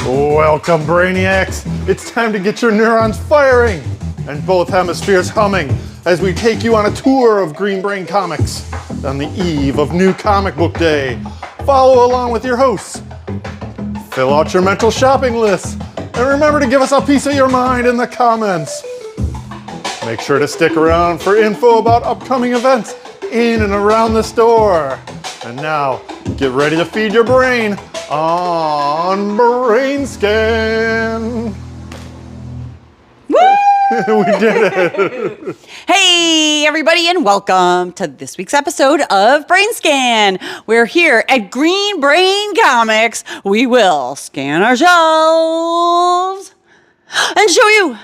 Welcome, Brainiacs! It's time to get your neurons firing and both hemispheres humming as we take you on a tour of Green Brain Comics on the eve of New Comic Book Day. Follow along with your hosts. Fill out your mental shopping list and remember to give us a piece of your mind in the comments. Make sure to stick around for info about upcoming events in and around the store. And now, get ready to feed your brain on BrainScan. Woo! We did it. Hey, everybody, and welcome to this week's episode of BrainScan. We're here at Green Brain Comics. We will scan our shelves and show you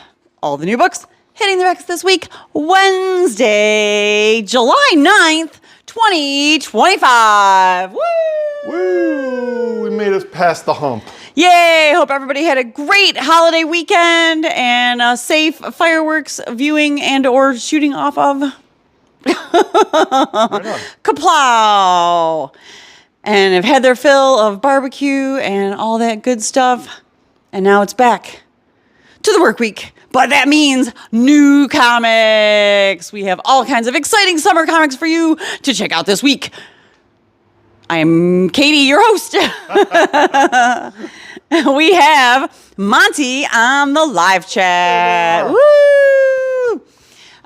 all the new books hitting the racks this week, Wednesday, July 9th, 2025. Woo! Woo! We made us past the hump. Yay! Hope everybody had a great holiday weekend and a safe fireworks viewing and or shooting off of. Right on. Kaplow! And have had their fill of barbecue and all that good stuff. And now it's back to the work week. But that means new comics. We have all kinds of exciting summer comics for you to check out this week. I'm Katie, your host. We have Monty on the live chat. Woo!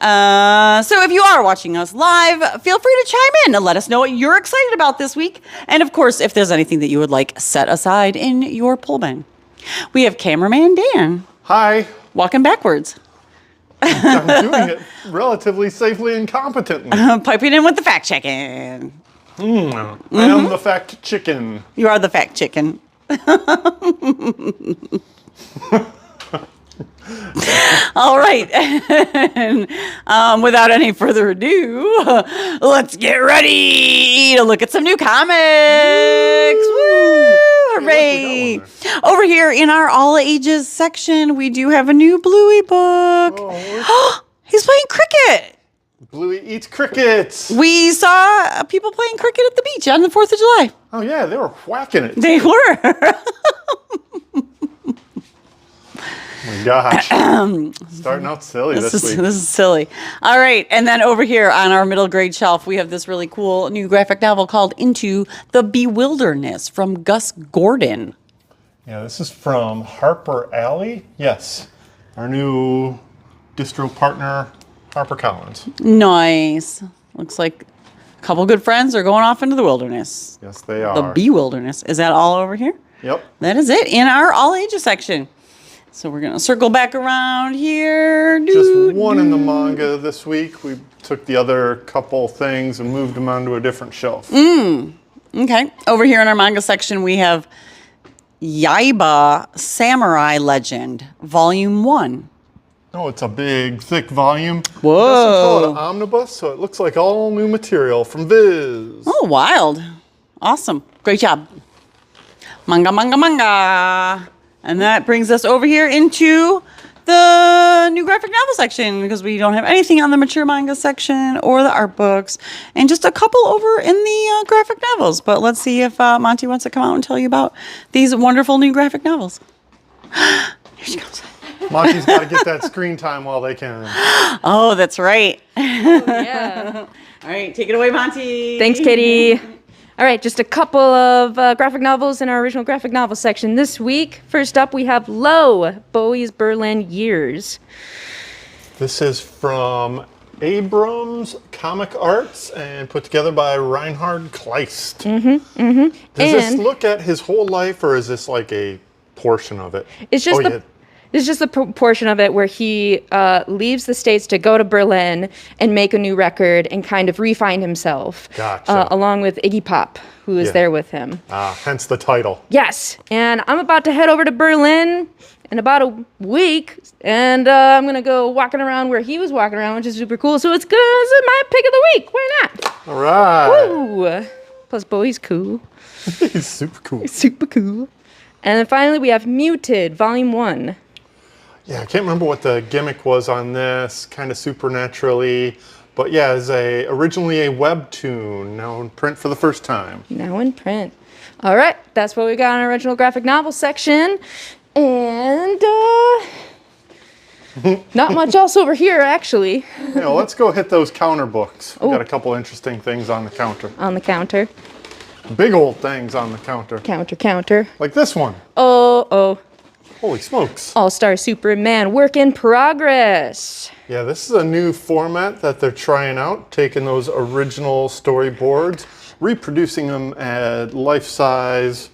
So if you are watching us live, feel free to chime in and let us know what you're excited about this week. And of course, if there's anything that you would like set aside in your pull bin. We have cameraman Dan. Hi. Walking backwards. I'm doing it relatively safely and competently. Piping in with the fact checking. I am the fact chicken. You are the fact chicken. All right. And, without any further ado, let's get ready to look at some new comics. Woo! Hooray! Over here in our all ages section, we do have a new Bluey book. Oh, he's playing cricket. Bluey eats crickets. We saw people playing cricket at the beach on the 4th of July. Oh yeah, they were whacking it. They were. Oh my gosh. Starting out silly this week. This is silly. All right. And then over here on our middle grade shelf, we have this really cool new graphic novel called Into the Bewilderness from Gus Gordon. Yeah, this is from Harper Alley. Yes. Our new distro partner, HarperCollins. Nice. Looks like a couple good friends are going off into the wilderness. Yes, they are. The Bewilderness. Is that all over here? Yep. That is it in our all ages section. So we're going to circle back around here. Just one in the manga this week. We took the other couple things and moved them onto a different shelf. Okay. Over here in our manga section, we have Yaiba Samurai Legend, Volume 1. Oh, it's a big, thick volume. Whoa. I guess we call it an omnibus, so it looks like all new material from Viz. Oh, wild. Awesome. Great job. Manga, manga, manga. And that brings us over here into the new graphic novel section because we don't have anything on the mature manga section or the art books and just a couple over in the graphic novels. But let's see if Monty wants to come out and tell you about these wonderful new graphic novels. Here she comes. Monty's got to get that screen time while they can. Oh, that's right. Oh, yeah. All right, take it away, Monty. Thanks, Katie. All right, just a couple of graphic novels in our original graphic novel section this week. First up, we have Low, Bowie's Berlin Years. This is from Abrams Comic Arts and put together by Reinhard Kleist. Does this look at his whole life, or is this like a portion of it? It's just It's just a portion of it where he leaves the States to go to Berlin and make a new record and kind of refine himself. Gotcha. Along with Iggy Pop, who is there with him. Hence the title. Yes. And I'm about to head over to Berlin in about a week. And I'm going to go walking around where he was walking around, which is super cool. So it's my pick of the week. Why not? All right. Woo! Plus Bowie's cool. He's super cool. He's super cool. And then finally we have Muted, Volume 1. Yeah, I can't remember what the gimmick was on this, kind of supernaturally But yeah, it's originally a webtoon, now in print for the first time. Now in print. All right, that's what we got in our original graphic novel section. And not much else over here, actually. Let's go hit those counter books. We got a couple interesting things on the counter. On the counter. Big old things on the counter. Counter. Like this one. Oh. Holy smokes. All-Star Superman, work in progress. Yeah, this is a new format that they're trying out, taking those original storyboards, reproducing them at life-size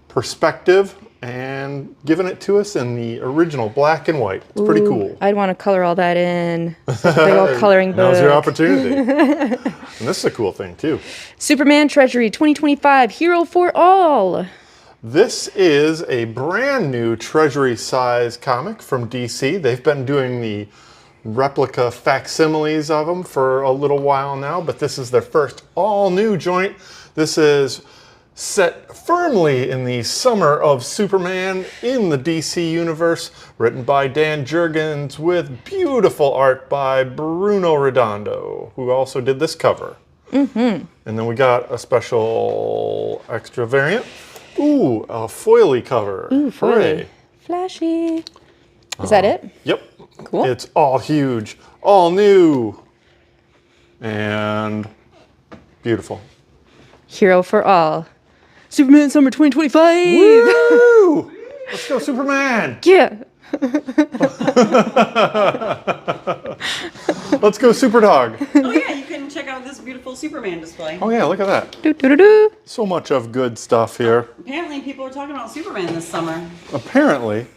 perspective, and giving it to us in the original black and white. It's pretty cool. I'd want to color all that in. Big old coloring book. Now's your opportunity. And this is a cool thing, too. Superman Treasury 2025, Hero for All. This is a brand new Treasury size comic from DC. They've been doing the replica facsimiles of them for a little while now, but this is their first all new joint. This is set firmly in the summer of Superman in the DC universe, written by Dan Jurgens with beautiful art by Bruno Redondo, who also did this cover. And then we got a special extra variant. Ooh, a foily cover. Ooh, foily. Hooray. Flashy. Is that it? Yep. Cool. It's all huge, all new, and beautiful. Hero for All. Superman Summer 2025. Woo! Let's go, Superman. Yeah. Let's go, Superdog. Oh yeah, you can check out this beautiful Superman display. Oh yeah, look at that. Do. So much of good stuff here. Apparently people are talking about Superman this summer. Apparently.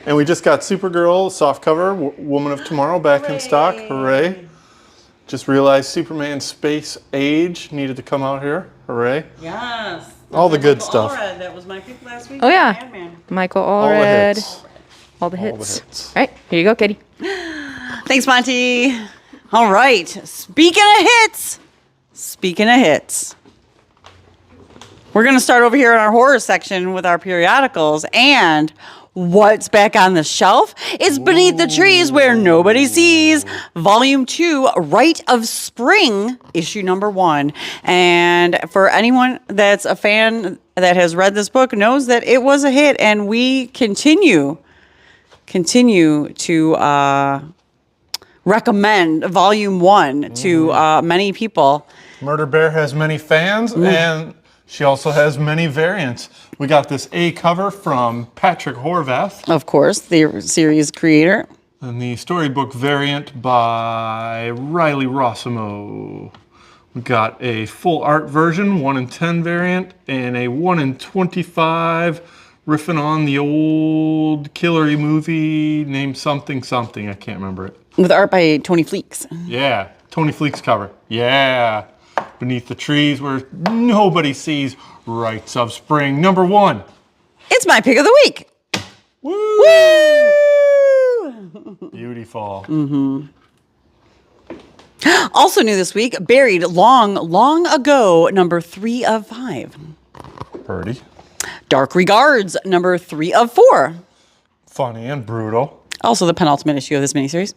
And we just got Supergirl softcover, Woman of Tomorrow back in stock. Hooray. Just realized Superman Space Age needed to come out here. Hooray. Yes. All the good Michael stuff. Allred, that was my pick last week. Oh, yeah. Madman. Michael All the Allred. hits. All the All the hits. hits. All right, here you go, Katie. Thanks, Monty. All right. Speaking of hits, we're going to start over here in our horror section with our periodicals. And what's back on the shelf is Beneath the Trees Where Nobody Sees, Volume 2, Rite of Spring, issue number 1. And for anyone that's a fan that has read this book knows that it was a hit, and we continue to recommend Volume 1 to many people. Murder Bear has many fans, and she also has many variants. We got this A cover from Patrick Horvath. Of course, the series creator. And the storybook variant by Riley Rossimo. We got a full art version, 1 in 10 variant, and a 1 in 25 riffing on the old Killery movie named something. I can't remember it. With art by Tony Fleeks. Yeah, Tony Fleek's cover. Yeah. Beneath the Trees Where Nobody Sees, Rites of Spring, number 1. It's my pick of the week. Woo! Woo! Beautiful. Also new this week, Buried Long Ago, number 3 of 5. Pretty. Dark Regards, number 3 of 4. Funny and brutal. Also the penultimate issue of this miniseries.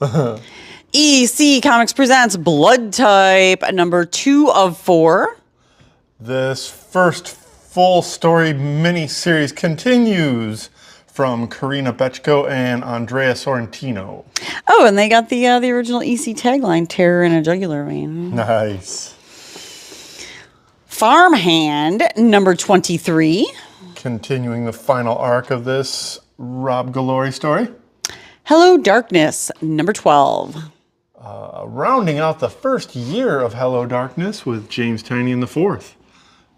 EC Comics presents Blood Type, number 2 of 4. This first full story miniseries continues from Karina Bechko and Andrea Sorrentino. Oh, and they got the original EC tagline, Terror in a Jugular Vein. Nice. Farmhand, number 23. Continuing the final arc of this Rob Galori story. Hello Darkness, number 12. Rounding out the first year of Hello Darkness with James Tynion IV.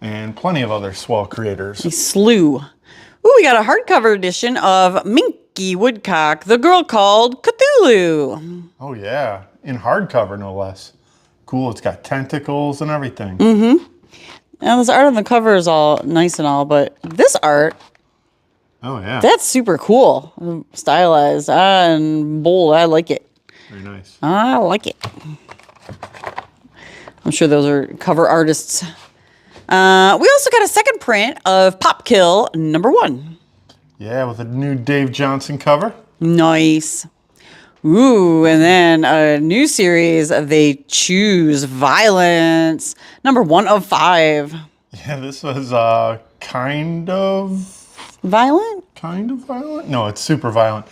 And plenty of other swell creators. A slew. Ooh, we got a hardcover edition of Minky Woodcock, The Girl Called Cthulhu. Oh yeah, in hardcover no less. Cool, it's got tentacles and everything. Now this art on the cover is all nice and all, but this art, Oh yeah, that's super cool. Stylized and bold. I like it. very nice. I like it. I'm sure those are cover artists. We also got a second print of Pop Kill number 1. Yeah, with a new Dave Johnson cover. Nice. Ooh, and then a new series, They Choose Violence, number 1 of 5. Yeah, this was kind of Violent? violent. No, it's super violent.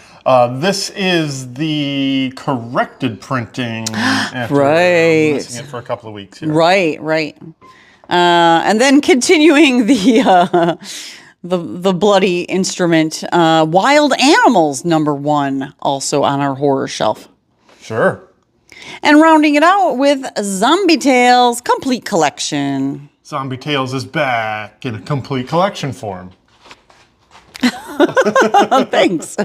This is the corrected printing after missing it for a couple of weeks here. Right. And then continuing the bloody instrument, Wild Animals, number 1, also on our horror shelf. Sure. And rounding it out with Zombie Tales Complete Collection. Zombie Tales is back in a complete collection form. Thanks.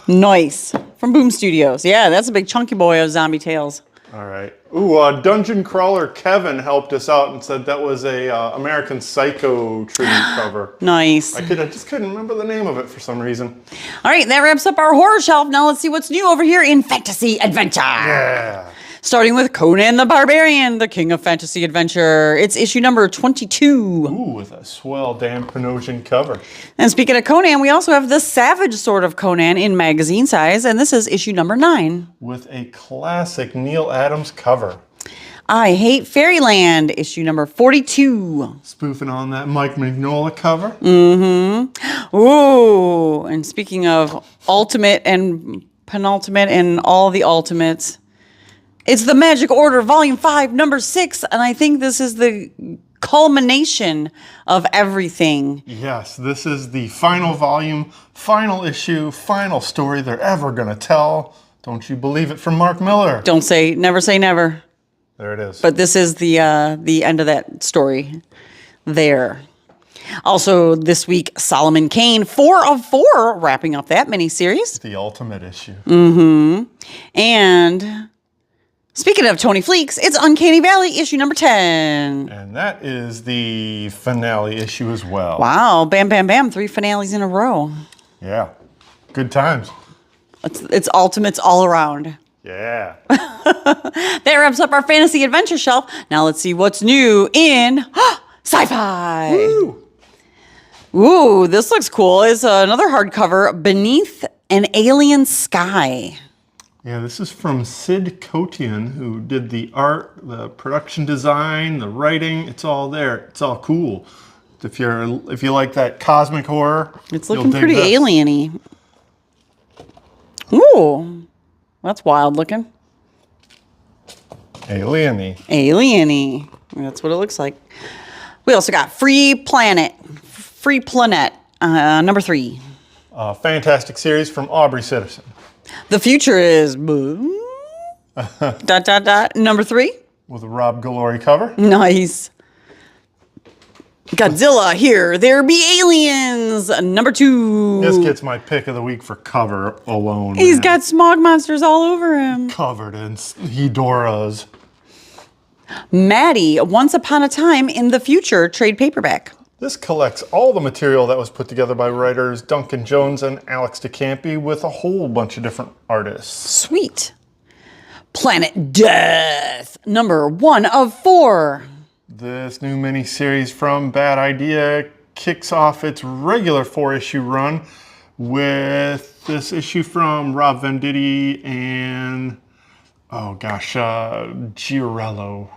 Nice. From Boom Studios. Yeah, that's a big chunky boy of Zombie Tales. All right. Ooh, Dungeon Crawler Kevin helped us out and said that was a American Psycho tribute cover. Nice. I just couldn't remember the name of it for some reason. All right, that wraps up our horror shelf. Now let's see what's new over here in Fantasy Adventure. Yeah. Starting with Conan the Barbarian, the King of Fantasy Adventure. It's issue number 22. Ooh, with a swell Dan Panosian cover. And speaking of Conan, we also have the Savage Sword of Conan in magazine size, and this is issue number 9. With a classic Neil Adams cover. I Hate Fairyland, issue number 42. Spoofing on that Mike Mignola cover. Mm-hmm. Ooh, and speaking of ultimate and penultimate and all the ultimates, it's the Magic Order, Volume 5, Number 6, and I think this is the culmination of everything. Yes, this is the final volume, final issue, final story they're ever going to tell. Don't you believe it from Mark Miller? Never say never. There it is. But this is the end of that story there. Also, this week, Solomon Kane, 4 of 4, wrapping up that miniseries. The ultimate issue. Mm-hmm. And speaking of Tony Fleeks, it's Uncanny Valley, issue number 10. And that is the finale issue as well. Wow, bam, bam, bam, 3 finales in a row. Yeah, good times. It's ultimates all around. Yeah. That wraps up our fantasy adventure shelf. Now let's see what's new in sci-fi. Woo. Ooh, this looks cool. It's another hardcover, Beneath an Alien Sky. Yeah, this is from Sid Kotian, who did the art, the production design, the writing. It's all there. It's all cool. If you like that cosmic horror, It's looking pretty alien-y. Ooh, that's wild looking. Alien-y. Alien-y. That's what it looks like. We also got Free Planet, number 3. Fantastic series from Aubrey Citizen. The future is number 3. With a Rob Galori cover. Nice. Godzilla, Here There Be Aliens, number 2. This gets my pick of the week for cover alone. He's got smog monsters all over him. covered in Hedoras. Maddie, Once Upon a Time in the Future, trade paperback. This collects all the material that was put together by writers Duncan Jones and Alex DeCampi with a whole bunch of different artists. Sweet. Planet Death, number 1 of 4. This new miniseries from Bad Idea kicks off its regular 4-issue run with this issue from Rob Venditti and, Giorello.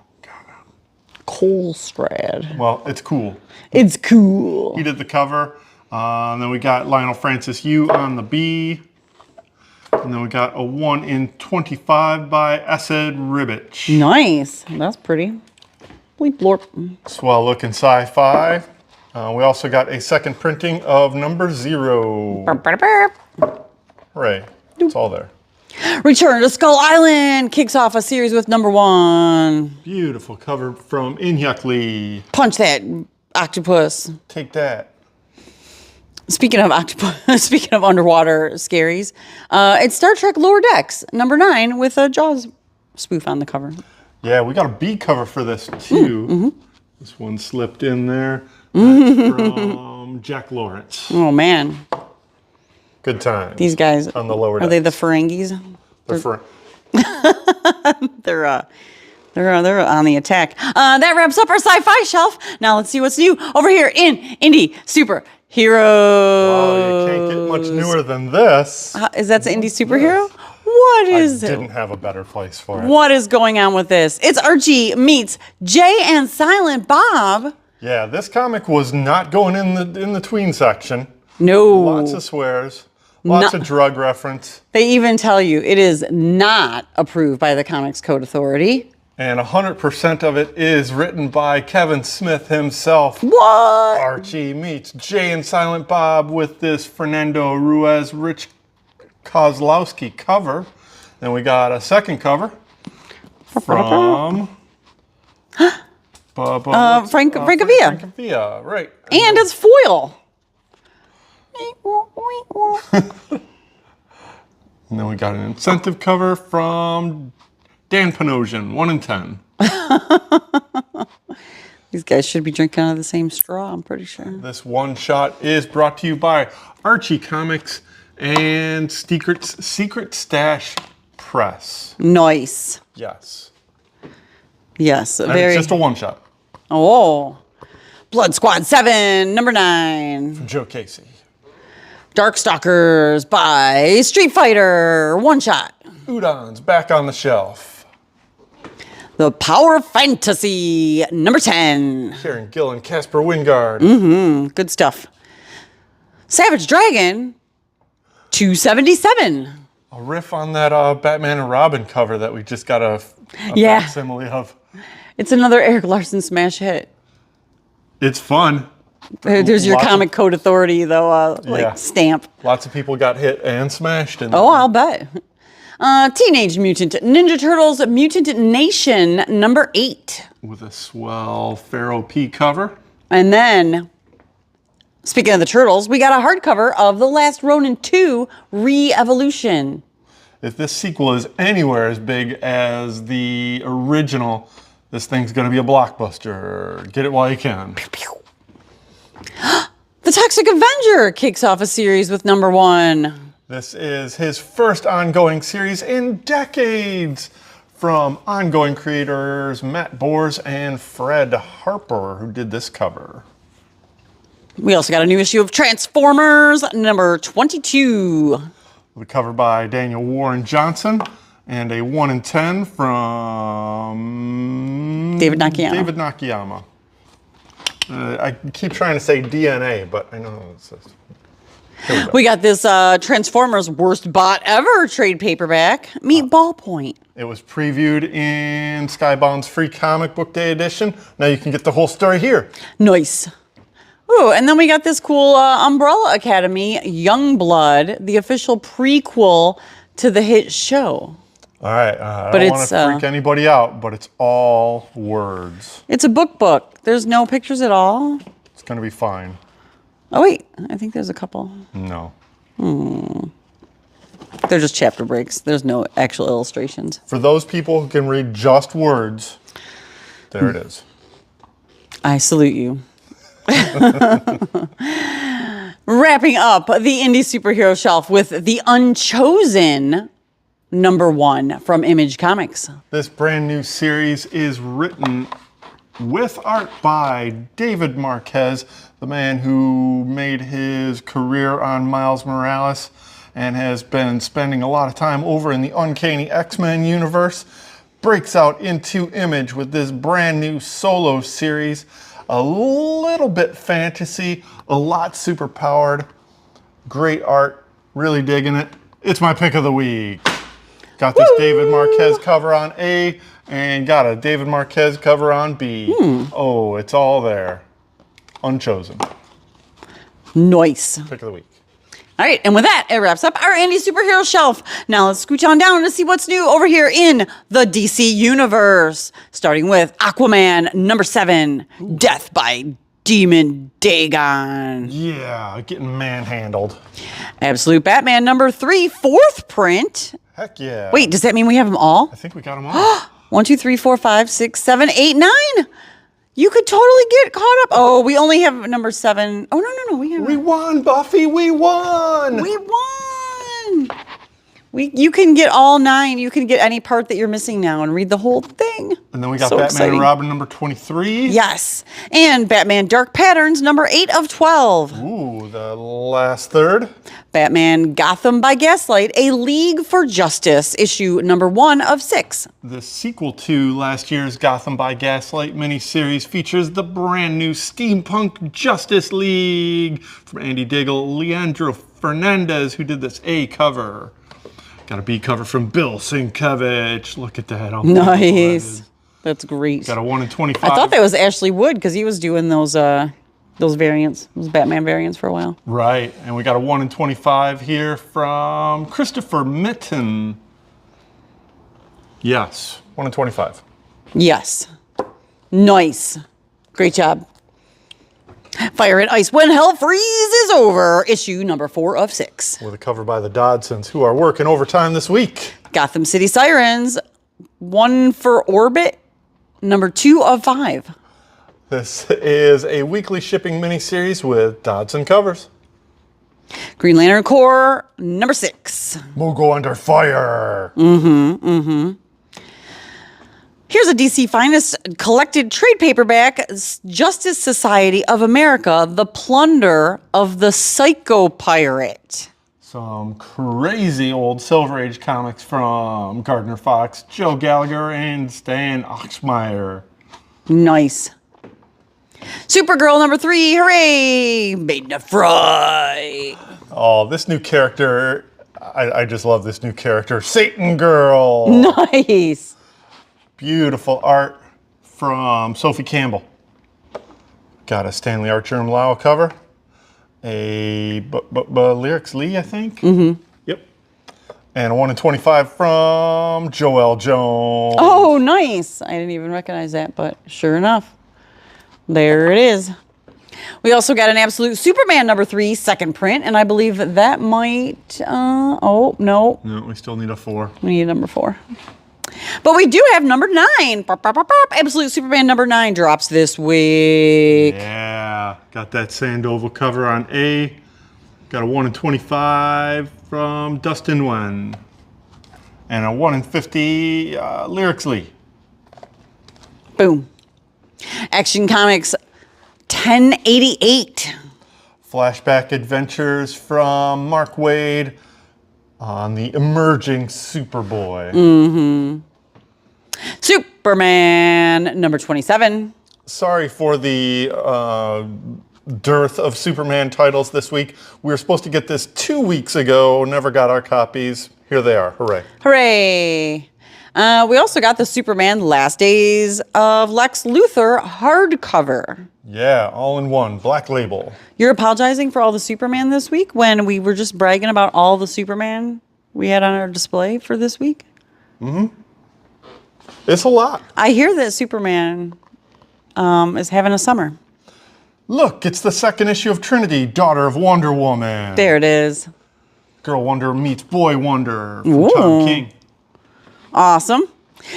Cole Strad. Well, it's cool. It's cool. He did the cover. And then we got Lionel Francis Yu on the B. And then we got a 1 in 25 by Esed Ribic. Nice. That's pretty. Bleep blorp. Swell looking sci-fi. We also got a second printing of number 0. Hooray. It's all there. Return to Skull Island kicks off a series with number 1. Beautiful cover from Inhyuk Lee. Punch that octopus. Take that. Speaking of octopus, speaking of underwater scaries, it's Star Trek Lower Decks, number 9, with a Jaws spoof on the cover. Yeah, we got a B cover for this too. Mm-hmm. This one slipped in there. That's from Jack Lawrence. Oh man. Good time. These guys on the Lower Are Decks. they the Ferengis? They're on the attack. That wraps up our sci-fi shelf. Now let's see what's new over here in Indie Super Heroes. Oh, you can't get much newer than this. Is that the indie superhero? What is I it? didn't have a better place for it. What is going on with this? It's Archie meets Jay and Silent Bob. Yeah, this comic was not going in the tween section. No. Lots of swears. Lots of drug reference. They even tell you it is not approved by the Comics Code Authority. And 100% of it is written by Kevin Smith himself. What? Archie meets Jay and Silent Bob with this Fernando Ruiz, Rich Kozlowski cover. Then we got a second cover from Frank Avia. Frank Avia, right. And it's foil. And then we got an incentive cover from Dan Panosian, 1 in 10. These guys should be drinking out of the same straw, I'm pretty sure. This one shot is brought to you by Archie Comics and Secret Stash Press. Nice. Yes. Yes. And Very. it's just a one shot. Oh. Blood Squad 7, number 9. From Joe Casey. Darkstalkers by Street Fighter, one shot. Udon's back on the shelf. The Power of Fantasy, number 10. Kieran Gill and Casper Wingard. Good stuff. Savage Dragon, 277. A riff on that Batman and Robin cover that we just got a Yeah. facsimile of. It's another Eric Larson smash hit. It's fun. There's your Lots of- Comic Code Authority, though, Yeah. stamp. Lots of people got hit and smashed. In Oh, I'll bet. Teenage Mutant Ninja Turtles Mutant Nation, number 8. With a swell Pharaoh P cover. And then, speaking of the Turtles, we got a hardcover of The Last Ronin 2 Re-Evolution. If this sequel is anywhere as big as the original, this thing's going to be a blockbuster. Get it while you can. The Toxic Avenger kicks off a series with number 1. This is his first ongoing series in decades from ongoing creators Matt Bors and Fred Harper, who did this cover. We also got a new issue of Transformers, number 22. The cover by Daniel Warren Johnson, and a 1 in 10 from David Nakayama. David Nakayama. I keep trying to say DNA, but I know it's this. Here we go. We got this Transformers Worst Bot Ever trade paperback. Meet Ballpoint. It was previewed in Skybound's free comic book day edition. Now you can get the whole story here. Nice. Ooh, and then we got this cool Umbrella Academy Youngblood, the official prequel to the hit show. All right, I But don't want it's, to freak anybody out, but it's all words. It's a book. There's no pictures at all. It's going to be fine. Oh, wait. I think there's a couple. No. They're just chapter breaks. There's no actual illustrations. For those people who can read just words, there it is. I salute you. Wrapping up the indie superhero shelf with The Unchosen, number 1 from Image Comics. This brand new series is written with art by David Marquez, the man who made his career on Miles Morales and has been spending a lot of time over in the Uncanny X-Men universe. Breaks out into Image with this brand new solo series. A little bit fantasy, a lot super powered. Great art, really digging it. It's my pick of the week. Got this David Marquez cover on A and got a David Marquez cover on B. Oh, it's all there. Unchosen. Nice. Pick of the week. All right, and with that, it wraps up our indie superhero shelf. Now let's scooch on down to see what's new over here in the DC universe. Starting with Aquaman, number 7, Death by Demon Dagon. Yeah, getting manhandled. Absolute Batman, number 3, 4th print. Heck yeah. Wait, does that mean we have them all? I think we got them all. 1, 2, 3, 4, 5, 6, 7, 8, 9. You could totally get caught up. Oh, we only have number 7. Oh, no. We have. We won, Buffy. We won. We won. You can get all 9. You can get any part that you're missing now and read the whole thing. And then we got So Batman exciting. and Robin number 23. Yes. And Batman Dark Patterns number 8 of 12. Ooh, the last third. Batman Gotham by Gaslight, A League for Justice, issue number 1 of 6. The sequel to last year's Gotham by Gaslight miniseries features the brand new Steampunk Justice League from Andy Diggle, Leandro Fernandez, who did this A cover. Got a B cover from Bill Sienkiewicz. Look at that. How beautiful that Nice. is. That's great. Got a 1 in 25. I thought that was Ashley Wood because he was doing those variants, those Batman variants for a while. Right, and we got a 1 in 25 here from Christopher Mitten. Yes, 1 in 25. Yes. Nice. Great job. Fire and Ice When Hell Freezes Over, issue number 4 of 6. With a cover by the Dodsons, who are working overtime this week. Gotham City Sirens, 1 for Orbit, number 2 of 5. This is a weekly shipping miniseries with Dodson covers. Green Lantern Corps, number 6. Mogo Under Fire. Here's a DC Finest collected trade paperback, Justice Society of America, The Plunder of the Psycho Pirate. Some crazy old Silver Age comics from Gardner Fox, Joe Gallagher, and Stan Oxmeyer. Nice. Supergirl number 3, hooray! Made to fry. Oh, this new character, I just love this new character, Satan Girl. Nice. Beautiful art from Sophie Campbell. Got a Stanley Archer and Lau cover. A Lyrics Lee, I think. Yep. And a 1 in 25 from Joelle Jones. Oh, nice. I didn't even recognize that, but sure enough, there it is. We also got an Absolute Superman number 3, second print, and I believe that might, oh, no, No, we still need a 4. we need a number 4. But we do have number 9. Pop, pop, pop, pop. Absolute Superman number 9 drops this week. Yeah, got that Sandoval cover on A. Got a 1 in 25 from Dustin Wen. And a 1 in 50 Lyrics Lee. Boom. Action Comics 1088. Flashback adventures from Mark Waid on the emerging Superboy. Superman number 27. Sorry for the dearth of Superman titles this week. We were supposed to get this 2 weeks ago, never got our copies. Here they are, hooray. Hooray. We also got the Superman Last Days of Lex Luthor hardcover. Yeah, all in one, black label. You're apologizing for all the Superman this week when we were just bragging about all the Superman we had on our display for this week? It's a lot. I hear that Superman is having a summer. Look, it's the second issue of Trinity, daughter of Wonder Woman. There it is. Girl Wonder meets Boy Wonder from Ooh. Tom King. Awesome.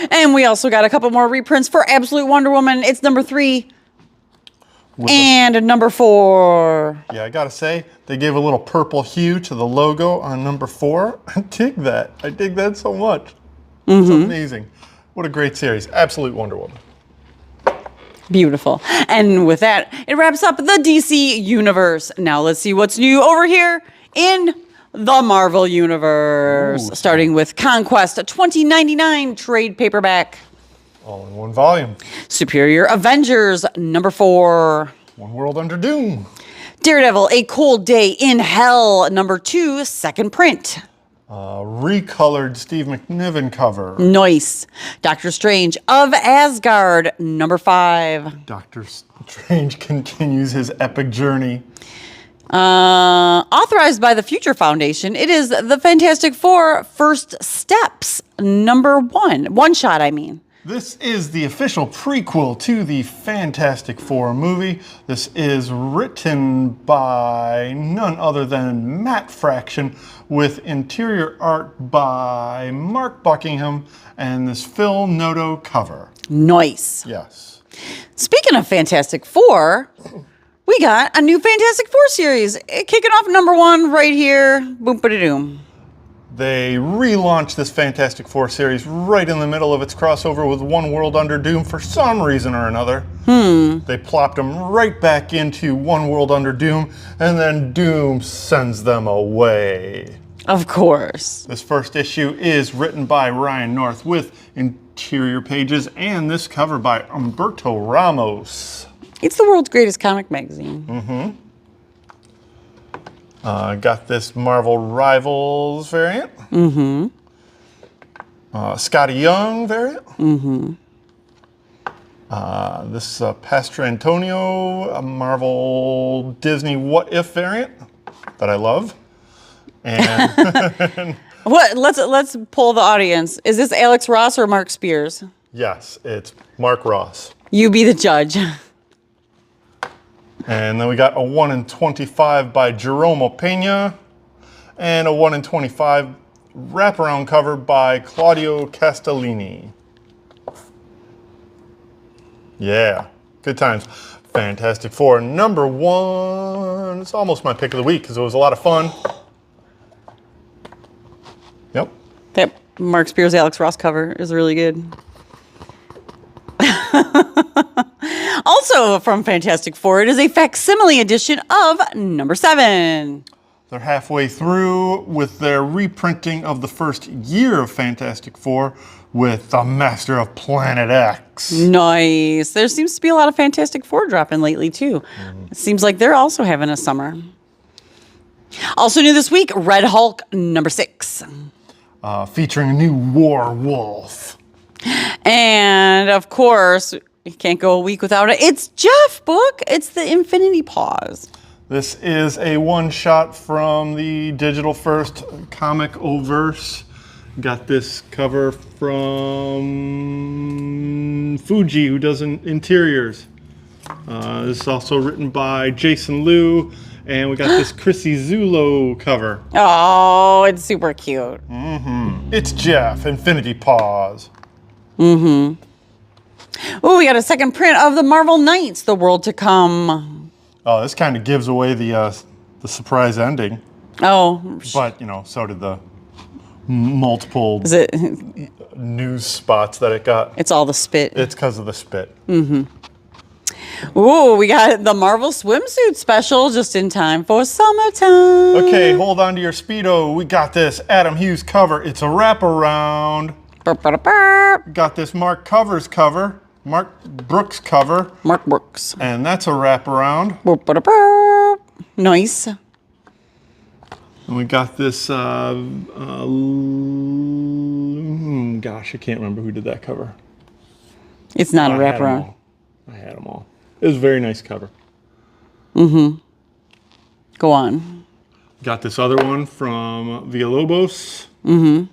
And we also got a couple more reprints for Absolute Wonder Woman. It's number 3 and number 4. Yeah, I gotta say, they gave a little purple hue to the logo on number 4. I dig that. I dig that so much. It's amazing. What a great series. Absolute Wonder Woman. Beautiful. And with that, it wraps up the DC universe. Now let's see what's new over here in the Marvel Universe. Ooh. Starting with Conquest, a 2099 trade paperback. All in one volume. Superior Avengers, number 4. One World Under Doom. Daredevil, A Cold Day in Hell, number 2, second print. Recolored Steve McNiven cover. Nice. Doctor Strange of Asgard, number 5. Doctor Strange continues his epic journey. Authorized by the Future Foundation, it is the Fantastic Four First Steps, number 1. One shot, I mean. This is the official prequel to the Fantastic Four movie. This is written by none other than Matt Fraction with interior art by Mark Buckingham and this Phil Noto cover. Nice. Yes. Speaking of Fantastic Four, we got a new Fantastic Four series. Kicking off number 1 right here. Boom, ba doom. They relaunched this Fantastic Four series right in the middle of its crossover with One World Under Doom for some reason or another. They plopped them right back into One World Under Doom, and then Doom sends them away. Of course. This first issue is written by Ryan North with interior pages and this cover by Humberto Ramos. It's the world's greatest comic magazine. Got this Marvel Rivals variant. Scotty Young variant. This Pastor Antonio Marvel Disney What If variant that I love. And What? Let's poll the audience. Is this Alex Ross or Mark Spears? yes, it's Mark Ross. You be the judge. And then we got a 1 in 25 by Jerome Pena and a 1 in 25 wraparound cover by Claudio Castellini. Yeah, good times. Fantastic Four #1. It's almost my pick of the week because it was a lot of fun. Yep. That Mark Spears Alex Ross cover is really good. Also from Fantastic Four, it is a facsimile edition of #7. They're halfway through with their reprinting of the first year of Fantastic Four with the Master of Planet X. Nice. There seems to be a lot of Fantastic Four dropping lately, too. It seems like they're also having a summer. Also new this week, Red Hulk #6. Featuring a new War Wolf. And, of course, you can't go a week without it. It's Jeff book. It's the Infinity Pause. This is a one-shot from the Digital First Comic-O-Verse. Got this cover from Fuji, who does interiors. This is also written by Jason Liu, and we got this Chrissy Zulo cover. Oh, it's super cute. It's Jeff, Infinity Pause. Oh, we got a second print of the Marvel Knights, The World to Come. Oh, this kind of gives away the surprise ending, Oh, but so did the multiple is it? news spots that it got. It's all the spit. It's because of the spit. Ooh, we got the Marvel swimsuit special just in time for summertime. Okay, hold on to your Speedo. We got this Adam Hughes cover. It's a wraparound. Burp, burp, burp. Got this Mark Brooks cover. Mark Brooks. And that's a wraparound. Burp, burp, burp. Nice. And we got this, gosh, I can't remember who did that cover. It's not a I had 'em wraparound. all. I had them all. It was a very nice cover. Go on. Got this other one from Villalobos. And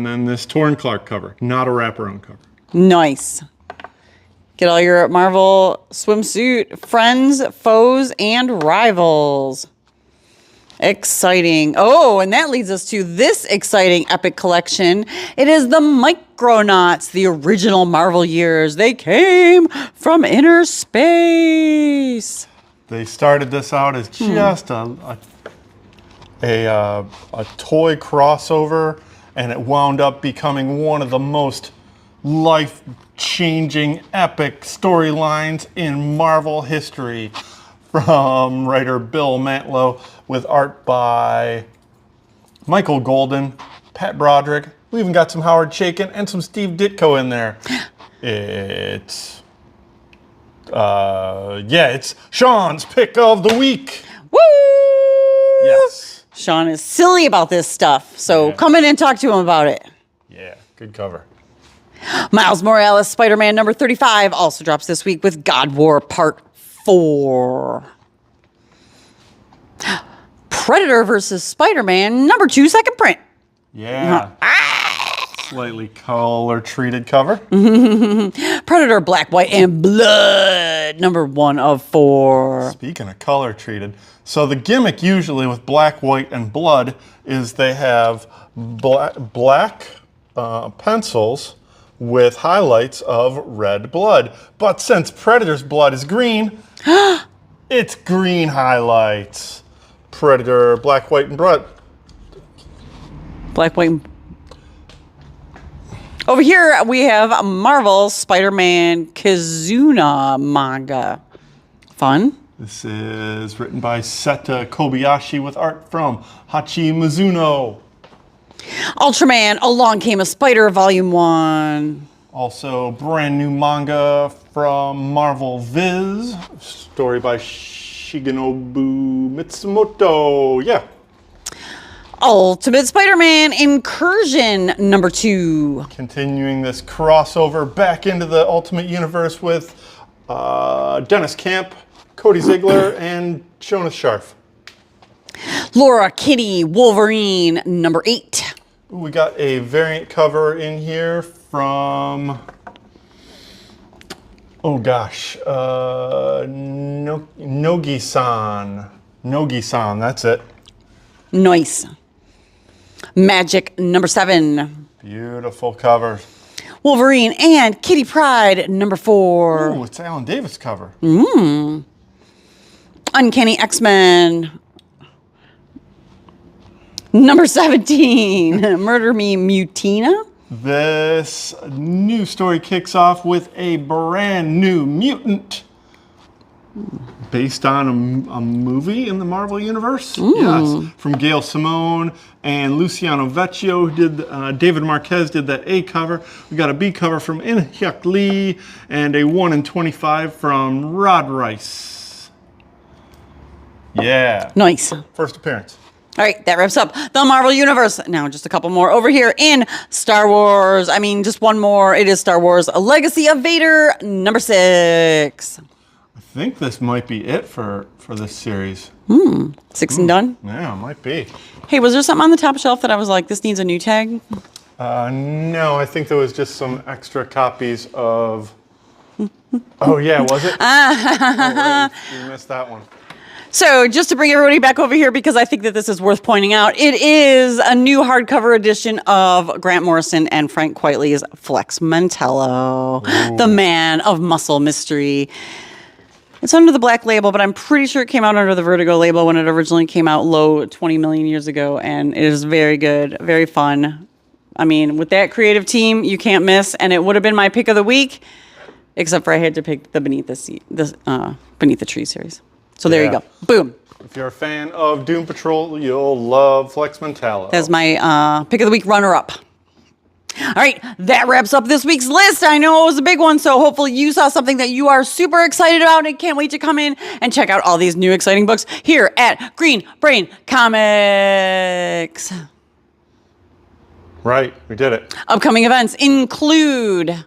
then this Torrin Clark cover. Not a wraparound cover. Nice. Get all your Marvel swimsuit friends, foes, and rivals. Exciting. Oh, and that leads us to this exciting epic collection. It is the Micronauts, the original Marvel years. They came from inner space. They started this out as just a toy crossover, and it wound up becoming one of the most life-changing epic storylines in Marvel history. From writer Bill Mantlo, with art by Michael Golden, Pat Broderick. We even got some Howard Chaykin and some Steve Ditko in there. It's Sean's pick of the week. Woo! Yes. Sean is silly about this stuff, so Yeah. come in and talk to him about it. Yeah, good cover. Miles Morales, Spider-Man #35, also drops this week with God War Part 4. Predator versus Spider-Man #2, second print. Yeah. Slightly color treated cover. Predator Black, White, and Blood #1 of 4. Speaking of color treated, so the gimmick usually with Black, White, and Blood is they have black pencils with highlights of red blood. But since Predator's blood is green, it's green highlights. Predator, Black, White, and Blood. Black, white. Over here, we have Marvel Spider-Man Kizuna manga. Fun. This is written by Seta Kobayashi with art from Hachi Mizuno. Ultraman, Along Came a Spider, Volume 1. Also, brand new manga from Marvel Viz. Story by Shigenobu Mitsumoto. Yeah. Ultimate Spider-Man Incursion number 2. Continuing this crossover back into the Ultimate Universe with Dennis Camp, Cody Ziegler, and Jonas Scharf. Laura Kinney Wolverine number 8. We got a variant cover in here from, oh gosh, Nogi-san. Nogi-san, that's it. Nice. Magic number 7. Beautiful cover. Wolverine and Kitty Pryde number 4. Ooh, it's Alan Davis cover. Uncanny X-Men number 17. Murder Me Mutina. This new story kicks off with a brand new mutant based on a movie in the Marvel Universe. Yes, from Gail Simone and Luciano Vecchio, who did David Marquez did that A cover. We got a B cover from In-Hyuk Lee and a 1 in 25 from Rod Rice. Yeah. Nice. First appearance. All right, that wraps up the Marvel Universe. Now, just a couple more over here in Star Wars. I mean, just one more. It is Star Wars: A Legacy of Vader, number 6. I think this might be it for this series. 6 and done. Yeah, it might be. Hey, was there something on the top shelf that I was like, this needs a new tag? No, I think there was just some extra copies of. Oh yeah, was it? Oh, we missed that one. So just to bring everybody back over here, because I think that this is worth pointing out, it is a new hardcover edition of Grant Morrison and Frank Quitely's Flex Mentello, the man of muscle mystery. It's under the Black label, but I'm pretty sure it came out under the Vertigo label when it originally came out low 20 million years ago, and it is very good, very fun. I mean, with that creative team, you can't miss, and it would have been my pick of the week, except for I had to pick the Beneath the Tree series. So there you go. Boom. If you're a fan of Doom Patrol, you'll love Flex Mentallo. That's my pick of the week runner-up. All right, that wraps up this week's list. I know it was a big one, so hopefully you saw something that you are super excited about and can't wait to come in and check out all these new exciting books here at Green Brain Comics. Right, we did it. Upcoming events include...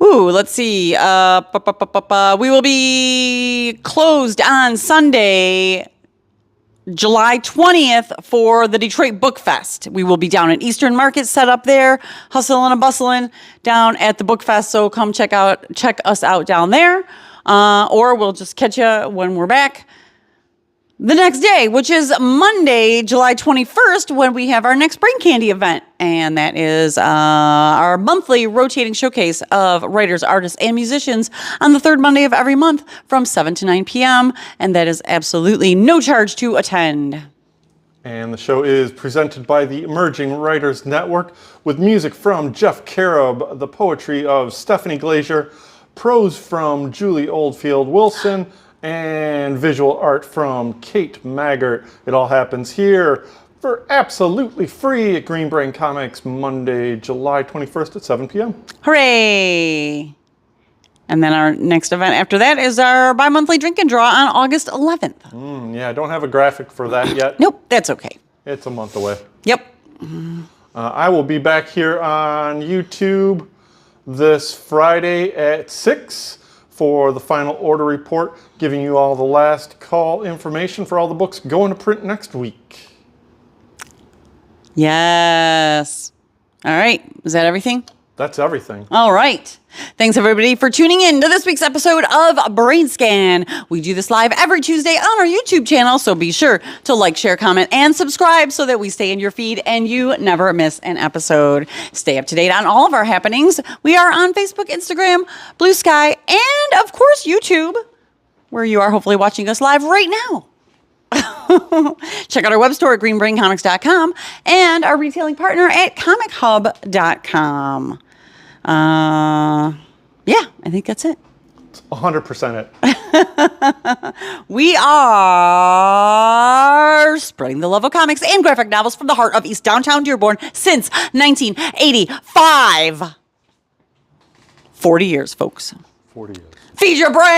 let's see. We will be closed on Sunday, July 20th for the Detroit Book Fest. We will be down at Eastern Market, set up there, hustling and bustling down at the Book Fest. So come check us out down there, or we'll just catch you when we're back the next day, which is Monday, July 21st, when we have our next Brain Candy event. And that is our monthly rotating showcase of writers, artists, and musicians on the third Monday of every month from 7 to 9 p.m. And that is absolutely no charge to attend. And the show is presented by the Emerging Writers Network with music from Jeff Carob, the poetry of Stephanie Glazier, prose from Julie Oldfield Wilson, and visual art from Kate Maggart. It all happens here for absolutely free at Green Brain Comics, Monday, July 21st at 7 p.m. Hooray! And then our next event after that is our bi-monthly drink and draw on August 11th. Yeah, I don't have a graphic for that yet. Nope, that's okay. It's a month away. Yep. I will be back here on YouTube this Friday at 6 for the final order report, giving you all the last call information for all the books going to print next week. Yes. All right. Is that everything? That's everything. All right. Thanks, everybody, for tuning in to this week's episode of BrainScan. We do this live every Tuesday on our YouTube channel, so be sure to like, share, comment, and subscribe so that we stay in your feed and you never miss an episode. Stay up to date on all of our happenings. We are on Facebook, Instagram, Blue Sky, and, of course, YouTube, where you are hopefully watching us live right now. Check out our web store at greenbraincomics.com and our retailing partner at COMICHUB.com. Yeah, I think that's it. 100% it. We are spreading the love of comics and graphic novels from the heart of East Downtown Dearborn since 1985. 40 years, folks. 40 years. Feed your brain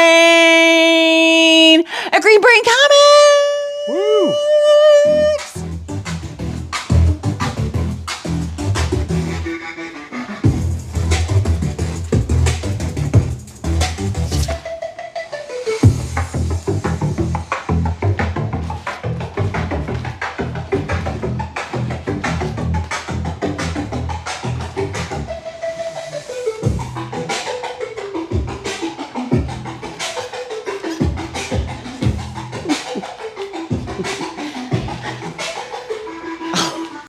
at Green Brain Comics.